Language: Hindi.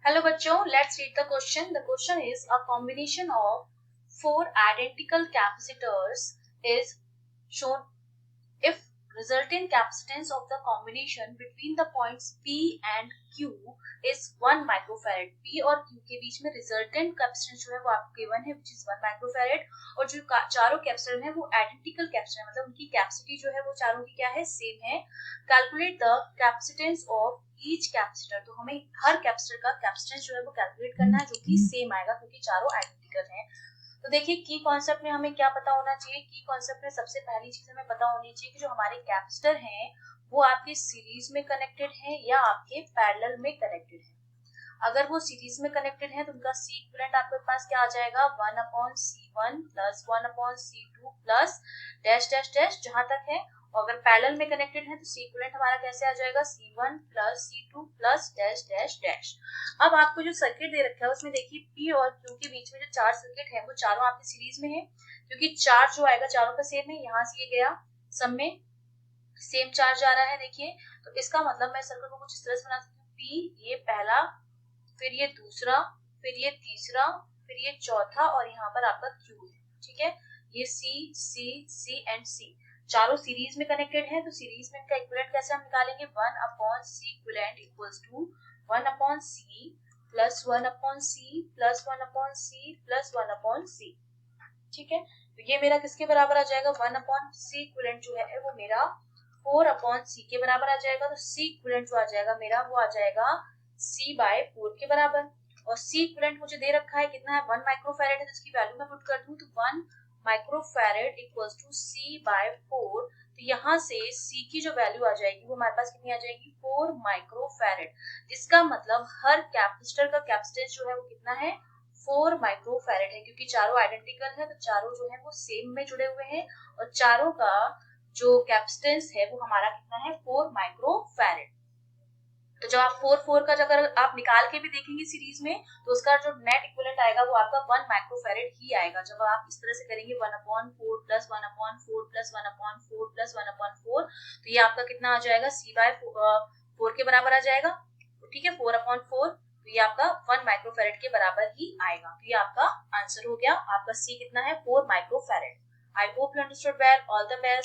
हेलो बच्चों, let's read the question. The question is a combination of four identical capacitors is shown if resultant capacitance of the combination between the points P and Q is 1 microfarad. P और Q के बीच में resultant capacitance जो है वो आपको given है which is 1 microfarad और जो चारों कैपेसिटर हैं वो आइडेंटिकल कैपेसिटर है, मतलब उनकी कैपेसिटी जो है वो चारों की क्या है, सेम है. Calculate the capacitance of each capacitor. तो हमें हर कैपेसिटर का कैपेसिटेंस जो है वो कैलकुलेट करना है जो कि सेम आएगा क्योंकि चारों आइडेंटिकल हैं. तो देखिए की कॉन्सेप्ट में हमें क्या पता होना चाहिए. की कॉन्सेप्ट में सबसे पहली चीज हमें पता होनी चाहिए कि जो हमारे कैपेसिटर हैं वो आपके सीरीज में कनेक्टेड हैं या आपके पैरेलल में कनेक्टेड हैं. अगर वो सीरीज में कनेक्टेड है तो उनका सी इक्विवेलेंट आपके पास क्या आ जाएगा, 1/C1 plus 1/C2 plus dash dash dash जहां तक है. और अगर पैरेलल में कनेक्टेड है तो सी इक्विवेलेंट हमारा कैसे आ जाएगा, C1 plus C2 plus dash dash dash. अब आपको जो सर्किट दे रखा है उसमें देखिए P और Q के बीच में जो चार सर्किट है वो चारों आपके सीरीज में है क्योंकि चार्ज जो आएगा चारों का सेम है. यहाँ से ये गया, सब में सेम चार्ज आ रहा है. देखिए तो इसका मतलब मैं सर्किट को कुछ इस तरह से बना सकती हूँ. P ये पहला, फिर ये दूसरा, फिर ये तीसरा, फिर ये चौथा और यहाँ पर आपका Q है. ठीक है, ये C C C and C चारों सीरीज में कनेक्टेड है. तो सीरीज में इनका इक्विवेलेंट कैसे हम निकालेंगे, 1/C equivalent equals to 1/C plus 1/C plus 1/C plus 1/C. ठीक है, तो ये मेरा किसके बराबर आ जाएगा, 1/C इक्विवेलेंट जो है वो मेरा 4/C के बराबर आ जाएगा. तो C इक्विवेलेंट जो आ जाएगा मेरा वो आ जाएगा C/4 के बराबर. और C इक्विवेलेंट मुझे दे रखा है कितना है, 1 माइक्रोफैरेड है. तो इसकी वैल्यू मैं पुट कर दूं तो 1 माइक्रोफैरेड इक्वल्स टू C/4. तो यहाँ से C की जो वैल्यू आ जाएगी वो हमारे पास कितनी आ जाएगी, 4 माइक्रोफैरेड. इसका मतलब हर कैपेसिटर का कैपेसिटेंस जो है वो कितना है, 4 माइक्रोफैरेड है क्योंकि चारों आइडेंटिकल है. तो चारों जो है वो सेम में जुड़े हुए हैं और चारों का जो कैपेसिटेंस है वो हमारा कितना है, 4 माइक्रोफैरेड. तो जब आप 4 का अगर आप निकाल के भी देखेंगे सीरीज में तो उसका जो नेट इक्विवेलेंट आएगा वो आपका 1 माइक्रोफैरेड ही आएगा. जब आप इस तरह से करेंगे 1/4 प्लस 1/4 प्लस 1/4 प्लस 1/4 तो ये आपका कितना आ जाएगा, C/4 के बराबर आ जाएगा. ठीक है, 4/4 तो ये आपका 1 माइक्रोफैरेड के बराबर ही आएगा. तो ये आपका आंसर हो गया. आपका C कितना है, 4 microfarad. I hope you understood well. All the best.